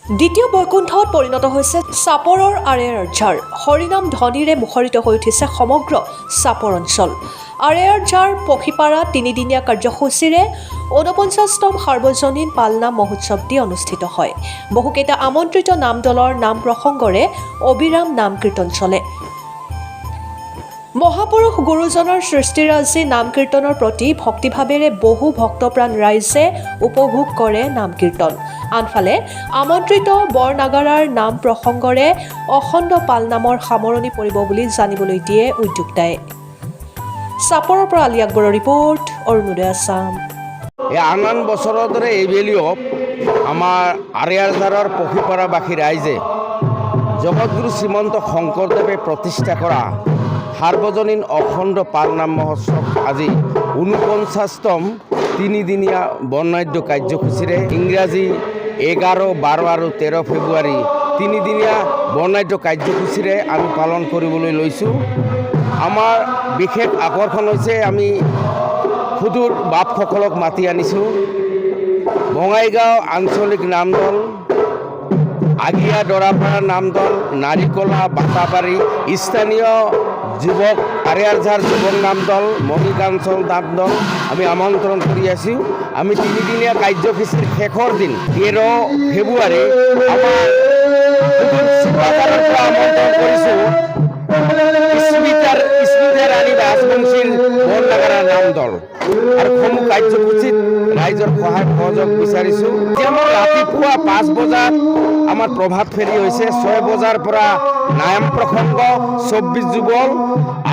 দ্বিতীয় বৈকুণ্ঠত পৰিণত হৈছে চাপৰৰ আৰেয়াৰঝাৰ। হৰিনাম ধ্বনিৰে মুখৰিত হৈ উঠিছে সমগ্ৰ চাপৰ অঞ্চল। আৰেয়াৰঝাৰ পক্ষীপাৰাত তিনিদিনীয়া কাৰ্যসূচীৰে ৪৯তম সাৰ্বজনীন পালনাম মহোৎসৱ দি অনুষ্ঠিত হয়। বহুকেইটা আমন্ত্ৰিত নাম দলৰ নাম প্ৰসংগৰে অবিৰাম নাম কীৰ্তন চলে। মহাপুৰুষ গুৰুজনৰ সৃষ্টিৰাজি নাম কীৰ্তনৰ প্ৰতি ভক্তিভাৱেৰে বহু ভক্তপ্ৰাণ ৰাইজে উপভোগ কৰে নাম কীৰ্তন। আনফালে আমন্ত্ৰিত বৰনাগাৰাৰ নাম প্ৰসংগৰে অখণ্ড পালনামৰ সামৰণি পৰিব বুলি জানিবলৈ দিয়ে উদ্যোক্তাই। চাপৰৰ পৰা আলী আকবৰৰ ৰিপৰ্ট, অৰুণোদয় আছাম। আন বছৰৰ দৰে এইবেলিও আমাৰ আৰেয়াৰঝাৰৰ পক্ষীপাৰাবাসী ৰাইজে জগতগুৰু শ্ৰীমন্ত শংকৰদেৱে প্ৰতিষ্ঠা কৰা সাৰ্বজনীন অখণ্ড পালনাম মহোৎসৱ আজি ৪৯তম তিনিদিনীয়া বৰ্ণাঢ্য কাৰ্যসূচীৰে ইংৰাজী ১১, ১২ আৰু ১৩ ফেব্ৰুৱাৰী তিনিদিনীয়া বৰ্ণাঢ্য কাৰ্যসূচীৰে আমি পালন কৰিবলৈ লৈছোঁ। আমাৰ বিশেষ আকৰ্ষণ হৈছে আমি সুদূৰ বাপসকলক মাতি আনিছোঁ। বঙাইগাঁও আঞ্চলিক নামদল, আগিয়া দৰাপাৰা নামদল, নাৰিকলা বাটাবাৰী স্থানীয় যুৱক আৰেয়াৰঝাৰ যুৱক নামদল, মণিকাঞ্চল নামদল আমি আমন্ত্ৰণ কৰি আছোঁ। আমি তিনিদিনীয়া কাৰ্যসূচীৰ শেষৰ দিন ১৩ ফেব্ৰুৱাৰী আমাৰ শিৱসাগৰৰ পৰা আমন্ত্ৰণ কৰিছোঁ স্মিতা ৰাণী ৰাজবংশীৰ বৰনাগাৰা নামদল আৰু সমূহ কাৰ্যসূচীত ৰাইজৰ সহায় সহযোগ বিচাৰিছোঁ। আমাৰ ৰাতিপুৱা ৫ বজাত আমাৰ প্ৰভাত ফেৰী হৈছে, ৬ বজাৰ পৰা নাম প্ৰসংগ ২৪ যুগল,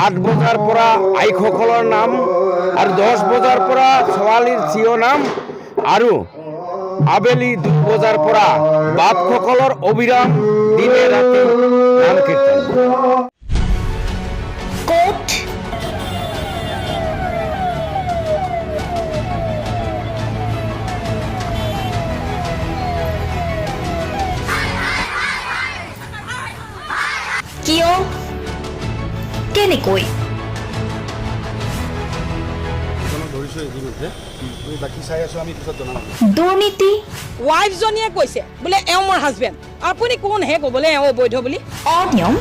৮ বজাৰ পৰা আইসকলৰ নাম আৰু ১০ বজাৰ পৰা ছোৱালীৰ থিয় নাম আৰু আবেলি ২ বজাৰ পৰা বাপসকলৰ অবিৰাম দিনে ৰাতি নাম কীৰ্তন। কিয়, কেনেকৈ? দুৰ্নীতি। ৱাইফজনীয়ে কৈছে বোলে এওঁ মোৰ হাজবেণ্ড, আপুনি কোন হে ক'বলৈ এওঁ অবৈধ বুলি? অনিয়ম,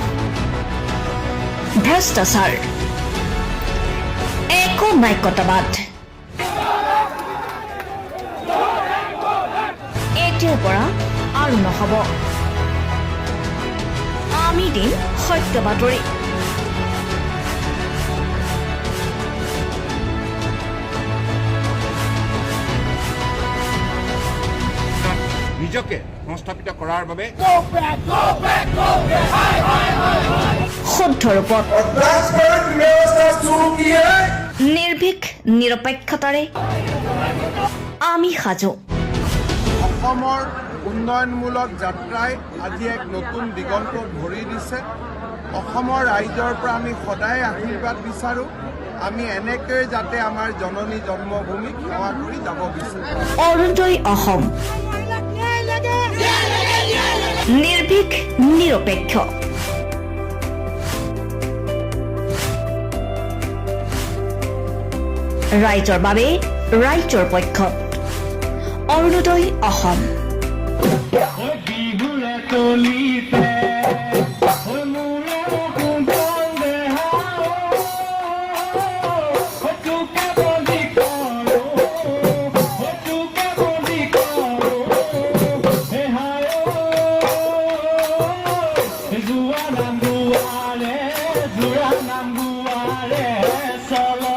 ভ্ৰষ্টাচাৰ, একনায়কতাবাদ। এতিয়াৰ পৰা আৰু নহ'ব। আমি দিম সত্য বাতৰি। নিজকে সংস্থাপিত কৰাৰ বাবে শুদ্ধ ৰূপত নিৰ্ভীক নিৰপেক্ষতাৰে আমি সাজু। অসমৰ উন্নয়নমূলক যাত্ৰাই আজি এক নতুন দিগন্ত ভৰি দিছে। অসমৰ ৰাইজৰ পৰা আমি সদায় আশীৰ্বাদ বিচাৰোঁ। আমি এনেকৈ যাতে আমাৰ জননী জন্মভূমিক সেৱা কৰি যাব বিচাৰোঁ। অৰুণোদয় অসম, নিৰ্ভীক নিৰপেক্ষ। ৰাইজৰ বাবে ৰাইজৰ পক্ষত অৰুণোদয় অসম। Solo